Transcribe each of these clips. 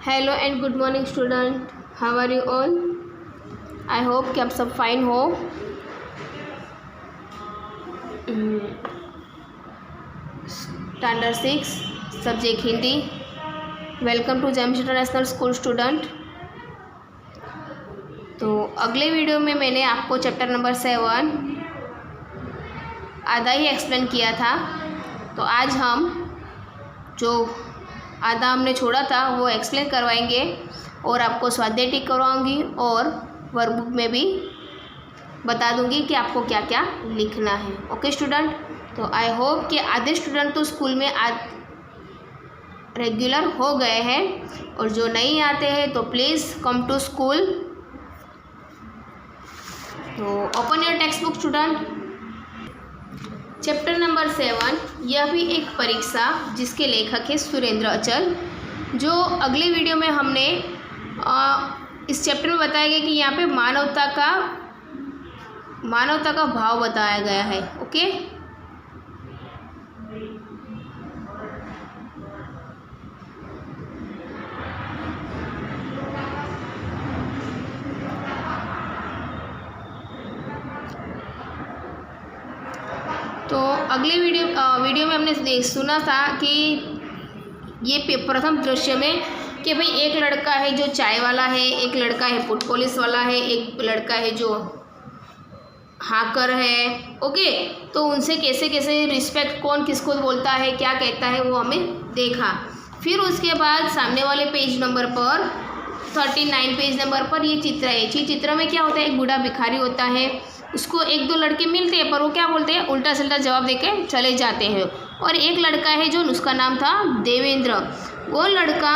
Hello and good morning student, how are you all. I hope कि आप सब fine हो। Standard 6 subject Hindi. Welcome to James international school student. तो अगले video में मैंने आपको चैप्टर नंबर 7 आधा ही एक्सप्लेन किया था। तो आज हम जो आधा हमने छोड़ा था वो एक्सप्लेन करवाएंगे और आपको स्वाध्याय टिक करवाऊंगी और वर्कबुक में भी बता दूंगी कि आपको क्या क्या लिखना है। Okay student. तो आई होप कि आधे स्टूडेंट तो स्कूल में रेगुलर हो गए हैं और जो नहीं आते हैं तो प्लीज़ कम टू स्कूल। तो open your text book student. Chapter number 7 यह भी एक परीक्षा जिसके लेखक है सुरेंद्र अचल। जो अगले वीडियो में हमने इस चैप्टर में बताया गया कि यहाँ पे मानवता का भाव बताया गया है। ओके। तो अगले वीडियो में हमने सुना था कि ये प्रथम दृश्य में कि भाई एक लड़का है जो चाय वाला है, एक लड़का है फुट पुलिस वाला है, एक लड़का है जो हाकर है। ओके। तो उनसे कैसे कैसे रिस्पेक्ट कौन किसको बोलता है, क्या कहता है, वो हमें देखा। फिर उसके बाद सामने वाले पेज नंबर पर 39 पेज नंबर पर ये चित्र है। चित्र में क्या होता है, एक बूढ़ा भिखारी होता है, उसको एक दो लड़के मिलते हैं पर वो क्या बोलते हैं, उल्टा सिल्टा जवाब देके चले जाते हैं। और एक लड़का है जो उसका नाम था देवेंद्र, वो लड़का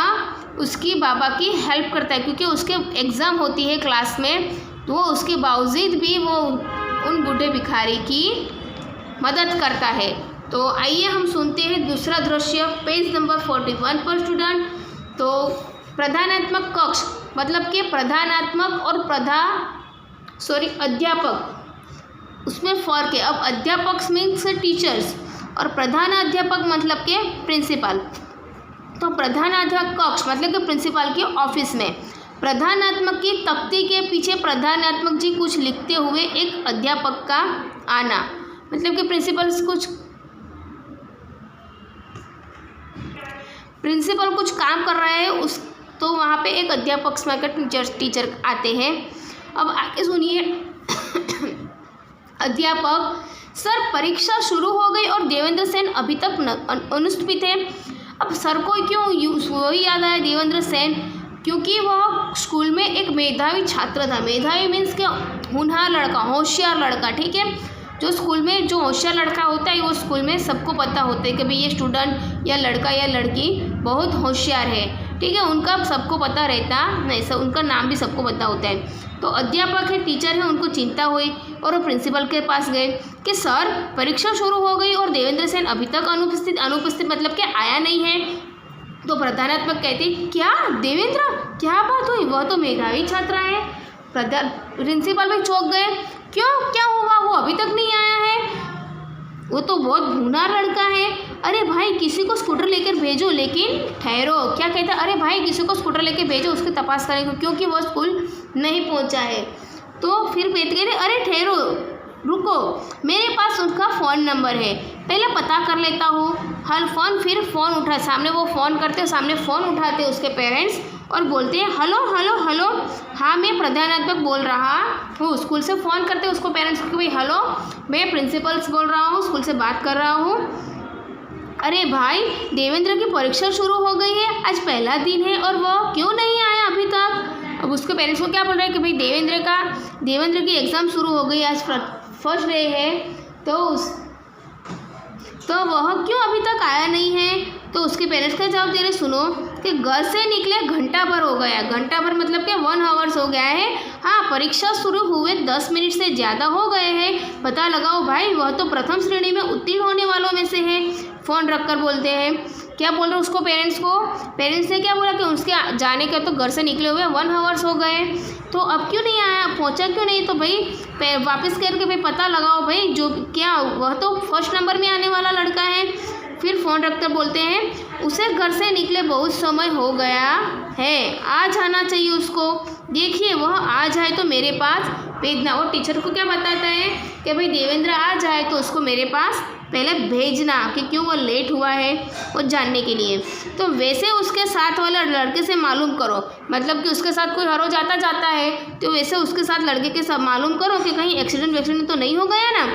उसकी बाबा की हेल्प करता है क्योंकि उसके एग्ज़ाम होती है क्लास में, तो वो उसके बावजूद भी वो उन बूढ़े भिखारी की मदद करता है। तो आइए हम सुनते हैं दूसरा दृश्य पेज नंबर 41 पर स्टूडेंट। तो प्रधानात्मक कक्ष मतलब कि प्रधानात्मक और अध्यापक, उसमें फ़र्क है। अब अध्यापक मीन्स टीचर्स और प्रधानाध्यापक मतलब के प्रिंसिपल। तो प्रधानाध्यापक कक्ष मतलब कि प्रिंसिपल के ऑफिस में प्रधानात्मक की तख्ती के पीछे प्रधानात्मक जी कुछ लिखते हुए एक अध्यापक का आना, मतलब कि प्रिंसिपल कुछ काम कर रहा है उस, तो वहाँ पे एक अध्यापक टीचर आते हैं। अब आगे सुनिए। अध्यापक, सर परीक्षा शुरू हो गई और देवेंद्र सेन अभी तक अनुपस्थित है। अब सर को क्यों वही याद आया, देवेंद्र सेन, क्योंकि वह स्कूल में एक मेधावी छात्र था। मेधावी मीन्स क्या, होनहार लड़का, होशियार लड़का। ठीक है। जो स्कूल में जो होशियार लड़का होता है वो स्कूल में सबको पता होता है कि भाई ये स्टूडेंट या लड़का या लड़की बहुत होशियार है। ठीक है। उनका सबको पता रहता नहीं, सब उनका नाम भी सबको पता होता है। तो अध्यापक है, टीचर है, उनको चिंता हुई और वो प्रिंसिपल के पास गए कि सर परीक्षा शुरू हो गई और देवेंद्र सेन अभी तक अनुपस्थित मतलब कि आया नहीं है। तो प्रधानात्मक कहते क्या देवेंद्र, क्या बात हुई, वह तो मेधावी छात्र है। प्रिंसिपल भी चौंक गए, क्यों, क्या हुआ, वो अभी तक नहीं आया है, वो तो बहुत होनहार लड़का है। अरे भाई किसी को स्कूटर लेकर भेजो, लेकिन ठहरो, क्या कहता है, अरे भाई किसी को स्कूटर लेकर भेजो, उसकी तपास करेंगे क्योंकि वो स्कूल नहीं पहुंचा है। तो फिर कहते कहते अरे ठहरो, रुको, मेरे पास उसका फ़ोन नंबर है, पहले पता कर लेता हूँ। फिर फ़ोन उठा, सामने वो फ़ोन करते, सामने फ़ोन उठाते उसके पेरेंट्स और बोलते हैं हेलो हेलो हेलो, हाँ मैं प्रधानात्मक बोल रहा हूँ। स्कूल से फ़ोन करते उसको पेरेंट्स को, भाई हेलो मैं प्रिंसिपल बोल रहा हूँ, स्कूल से बात कर रहा हूँ। अरे भाई देवेंद्र की परीक्षा शुरू हो गई है, आज पहला दिन है और वह क्यों नहीं आया अभी तक। अब उसके पेरेंट्स को क्या बोल रहे हैं कि भाई देवेंद्र की एग्ज़ाम शुरू हो गई, आज फर्स्ट डे है, तो वह क्यों अभी तक आया नहीं है। तो उसके पेरेंट्स का जवाब दे रहे, सुनो कि घर से निकले घंटा भर हो गया, घंटा भर मतलब कि 1 आवर्स हो गया है। हाँ परीक्षा शुरू हुए 10 मिनट से ज़्यादा हो गए हैं, पता लगाओ भाई, वह तो प्रथम श्रेणी में उत्तीर्ण होने वालों में से है। फ़ोन रखकर बोलते हैं, क्या बोल रहे उसको पेरेंट्स ने क्या बोला कि उसके जाने के तो घर से निकले हुए 1 आवर्स हो गए, तो अब क्यों नहीं आया, पहुंचा क्यों नहीं। तो भाई वापस करके भाई पता लगाओ भाई, जो क्या वह तो फर्स्ट नंबर में आने वाला लड़का है। फिर फ़ोन रखकर बोलते हैं उसे घर से निकले बहुत समय हो गया है, आज आना चाहिए उसको। देखिए वह आ जाए तो मेरे पास भेजना। और टीचर को क्या बताता है कि भाई देवेंद्र आ जाए तो उसको मेरे पास पहले भेजना कि क्यों वो लेट हुआ है वो जानने के लिए। तो वैसे उसके साथ वाले लड़के से मालूम करो, मतलब कि उसके साथ कोई हर रोज आता जाता है तो वैसे उसके साथ लड़के के साथ मालूम करो कि कहीं एक्सीडेंट तो नहीं हो गया ना।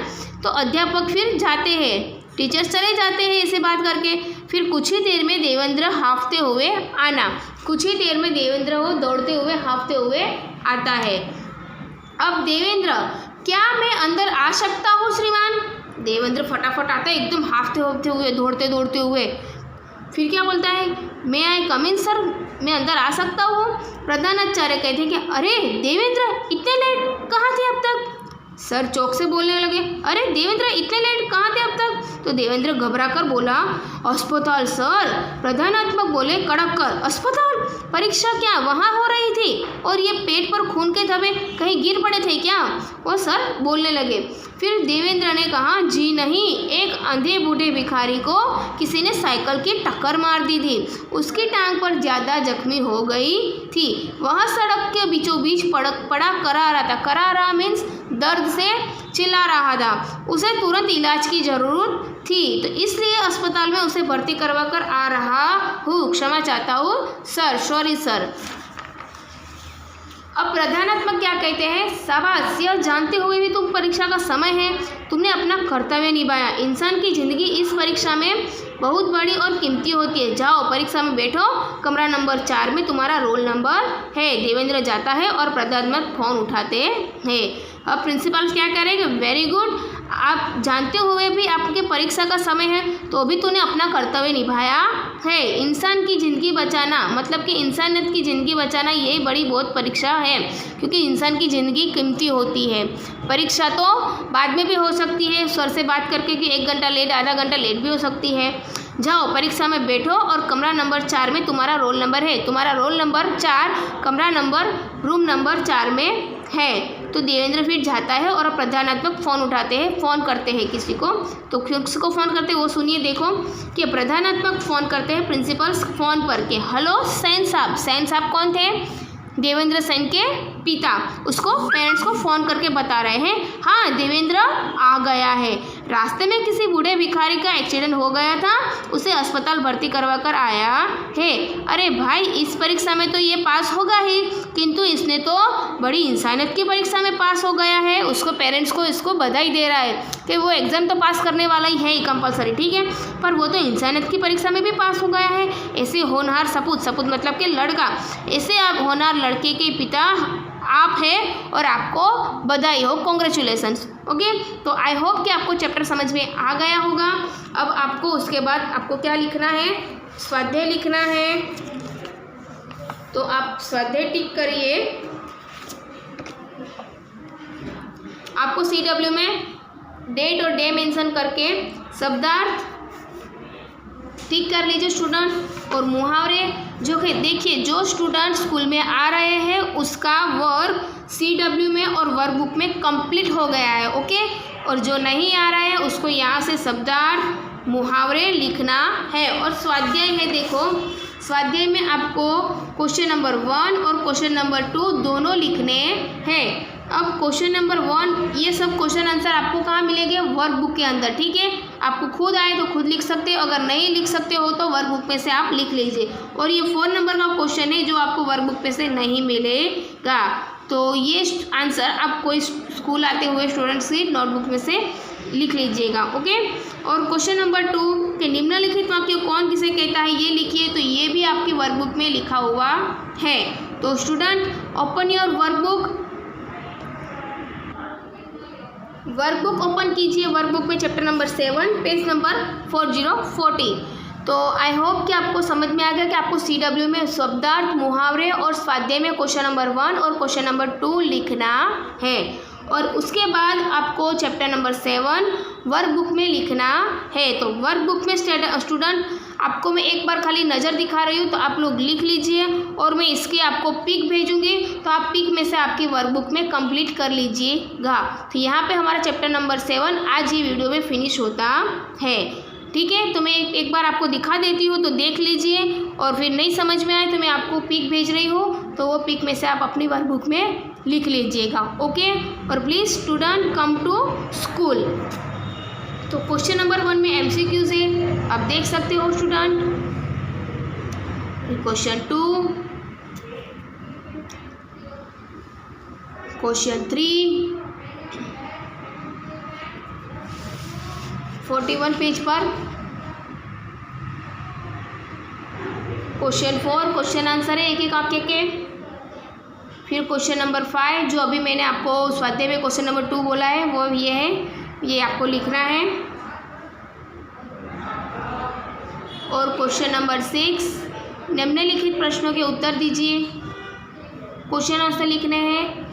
तो अध्यापक फिर जाते हैं, टीचर्स चले जाते हैं ऐसे बात करके। फिर कुछ ही देर में देवेंद्र हांफते हुए आना, कुछ ही देर में देवेंद्र वो दौड़ते हुए हांफते हुए आता है। अब देवेंद्र, क्या मैं अंदर आ सकता हूँ श्रीमान? देवेंद्र फटाफट आता है एकदम हांफते हुए, दौड़ते हुए। फिर क्या बोलता है, मैं आई कम इन सर, मैं अंदर आ सकता हूँ? प्रधानाचार्य कहते हैं कि अरे देवेंद्र इतने लेट कहाँ थे अब तक? सर चौक से बोलने लगे, अरे देवेंद्र इतने लेट कहाँ थे अब तक? तो देवेंद्र घबरा कर बोला, अस्पताल सर। प्रधानाध्यापक बोले कड़क कर, अस्पताल? परीक्षा क्या वहाँ हो रही थी? और ये पेट पर खून के धब्बे कहीं गिर पड़े थे क्या? वो सर बोलने लगे। फिर देवेंद्र ने कहा, जी नहीं, एक अंधे बूढ़े भिखारी को किसी ने साइकिल की टक्कर मार दी थी, उसकी टांग पर ज़्यादा जख्मी हो गई थी, वह सड़क के बीचों बीच पड़ा करा रहा था। करा रहा मीन्स दर्द से चिल्ला रहा था, उसे तुरंत इलाज की ज़रूरत थी, तो इसलिए अस्पताल में उसे भर्ती करवा कर आ रहा हूँ, क्षमा चाहता हूँ सर, सॉरी सर। अब प्रधानात्मक क्या कहते हैं, शाबाश, यह जानते हुए भी तुम परीक्षा का समय है, तुमने अपना कर्तव्य निभाया। इंसान की ज़िंदगी इस परीक्षा में बहुत बड़ी और कीमती होती है। जाओ परीक्षा में बैठो, कमरा नंबर 4 में तुम्हारा रोल नंबर है। देवेंद्र जाता है और प्रधानात्मक फ़ोन उठाते हैं। अब प्रिंसिपल क्या करेंगे, वेरी गुड, आप जानते हुए भी आपके परीक्षा का समय है तो भी तूने अपना कर्तव्य निभाया है। इंसान की ज़िंदगी बचाना, मतलब कि इंसानियत की ज़िंदगी बचाना, यही बड़ी बहुत परीक्षा है, क्योंकि इंसान की ज़िंदगी कीमती होती है। परीक्षा तो बाद में भी हो सकती है, सर से बात करके कि 1 घंटा लेट, आधा घंटा लेट भी हो सकती है। जाओ परीक्षा में बैठो और कमरा नंबर 4 में तुम्हारा रोल नंबर है। तुम्हारा रोल नंबर 4, कमरा नंबर, रूम नंबर 4 में है। तो देवेंद्र फिर जाता है और प्रधानात्मक फ़ोन उठाते हैं, फ़ोन करते हैं किसी को। तो किसको फ़ोन करते हैं वो सुनिए, देखो कि प्रधानात्मक फ़ोन करते हैं प्रिंसिपल फ़ोन पर के, हेलो सेन साहब। सेन साहब कौन थे, देवेंद्र सेन के पिता। उसको पेरेंट्स को फ़ोन करके बता रहे हैं, हाँ देवेंद्र आ गया है, रास्ते में किसी बूढ़े भिखारी का एक्सीडेंट हो गया था, उसे अस्पताल भर्ती करवा कर आया है। अरे भाई, इस परीक्षा में तो ये पास होगा ही, किंतु इसने तो बड़ी इंसानियत की परीक्षा में पास हो गया है। उसको पेरेंट्स को इसको बधाई दे रहा है कि वो एग्ज़ाम तो पास करने वाला ही है ही कंपलसरी, ठीक है, पर वो तो इंसानियत की परीक्षा में भी पास हो गया है। ऐसे होनहार सपूत, सपूत मतलब कि लड़का, ऐसे आप होनहार लड़के के पिता आप हैं और आपको बधाई हो, कॉन्ग्रेचुलेसन्स। ओके, तो आई होप कि आपको चैप्टर समझ में आ गया होगा। अब आपको उसके बाद आपको क्या लिखना है, स्वाध्याय लिखना है। तो आप स्वाध्याय टिक करिए। आपको CW में डेट और डे मेंशन करके शब्दार्थ ठीक कर लीजिए स्टूडेंट। और मुहावरे जो कि देखिए, जो स्टूडेंट स्कूल में आ रहे हैं उसका वर्क CW में और वर्कबुक में कंप्लीट हो गया है। ओके, और जो नहीं आ रहा है उसको यहाँ से शब्दार्थ मुहावरे लिखना है। और स्वाध्याय है, देखो स्वाध्याय में आपको क्वेश्चन नंबर 1 और क्वेश्चन नंबर 2 दोनों लिखने हैं। अब क्वेश्चन नंबर 1, ये सब क्वेश्चन आंसर आपको कहाँ मिलेंगे, वर्कबुक के अंदर, ठीक है। आपको खुद आए तो खुद लिख सकते हो, अगर नहीं लिख सकते हो तो वर्कबुक में से आप लिख लीजिए। और ये 4 नंबर का क्वेश्चन है जो आपको वर्कबुक में से नहीं मिलेगा। तो ये आंसर आप कोई स्कूल आते हुए स्टूडेंट्स की नोटबुक में से लिख लीजिएगा। ओके, और क्वेश्चन नंबर 2 के निम्नलिखित वाक्य कौन किसे कहता है ये लिखिए। तो ये भी आपकी वर्कबुक में लिखा हुआ है। तो student open your workbook, workbook open कीजिए। वर्कबुक में चैप्टर नंबर 7 पेज नंबर 4040। तो आई होप कि आपको समझ में आ गया कि आपको CW में शब्दार्थ, मुहावरे और स्वाध्याय में क्वेश्चन नंबर 1 और क्वेश्चन नंबर 2 लिखना है। और उसके बाद आपको चैप्टर नंबर 7 वर्कबुक में लिखना है। तो वर्कबुक में स्टूडेंट आपको मैं एक बार खाली नज़र दिखा रही हूँ, तो आप लोग लिख लीजिए और मैं इसकी आपको पिक भेजूँगी, तो आप पिक में से आपकी वर्कबुक में कंप्लीट कर लीजिएगा। तो यहाँ पे हमारा चैप्टर नंबर 7 आज ही वीडियो में फिनिश होता है। ठीक है। तो मैं एक बार आपको दिखा देती हूँ, तो देख लीजिए, और फिर नहीं समझ में आए तो मैं आपको पिक भेज रही हूँ, तो वो पिक में से आप अपनी वर्कबुक में लिख लीजिएगा। ओके, और please student come to school. तो क्वेश्चन नंबर 1 में MCQs है, आप देख सकते हो स्टूडेंट। क्वेश्चन 2, क्वेश्चन 3, 41 पेज पर। क्वेश्चन 4 क्वेश्चन आंसर है एक एक वाक्य के। फिर क्वेश्चन नंबर 5 जो अभी मैंने आपको स्वाध्याय में क्वेश्चन नंबर 2 बोला है वो ये है, ये आपको लिखना है। और क्वेश्चन नंबर 6 निम्नलिखित प्रश्नों के उत्तर दीजिए। क्वेश्चन आंसर लिखने हैं।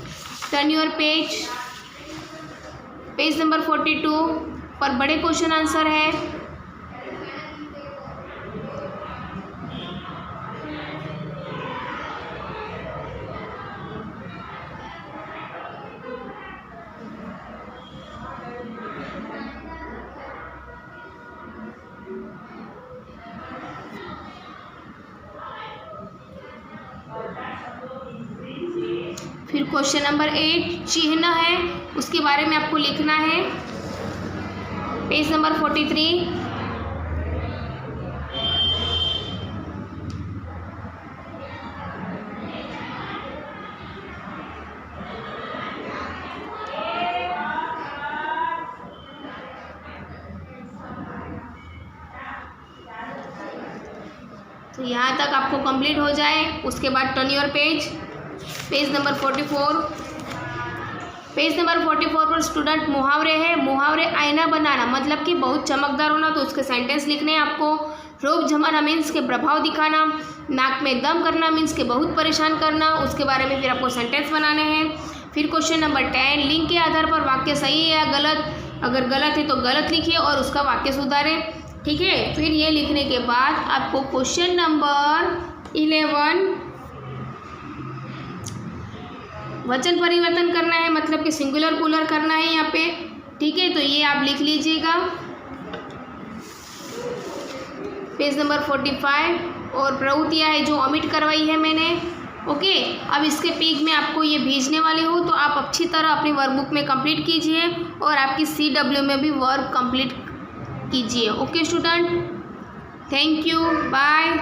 Turn your page, page number 42 पर बड़े क्वेश्चन आंसर है। फिर क्वेश्चन नंबर 8 चिन्ह है, उसके बारे में आपको लिखना है। Page number 43। तो यहाँ तक आपको कंप्लीट हो जाए, उसके बाद turn your page, page number 44। Page number 44 पर स्टूडेंट मुहावरे है। मुहावरे आईना बनाना मतलब कि बहुत चमकदार होना, तो उसके सेंटेंस लिखने हैं आपको। रोब जमाना मीन्स के प्रभाव दिखाना। नाक में दम करना मीन्स के बहुत परेशान करना, उसके बारे में फिर आपको सेंटेंस बनाने हैं। फिर क्वेश्चन नंबर 10 लिंक के आधार पर वाक्य सही है या गलत, अगर गलत है तो गलत लिखिए और उसका वाक्य सुधारें, ठीक है। फिर ये लिखने के बाद आपको क्वेश्चन नंबर 11 वचन परिवर्तन करना है, मतलब कि सिंगुलर पुलर करना है यहाँ पे, ठीक है। तो ये आप लिख लीजिएगा पेज नंबर 45। और प्रवृत्तियाँ है जो ओमिट करवाई है मैंने, ओके। अब इसके पीक में आपको ये भेजने वाले हो, तो आप अच्छी तरह अपनी वर्कबुक में कंप्लीट कीजिए और आपकी CW में भी वर्क कंप्लीट कीजिए। Okay student, thank you, bye.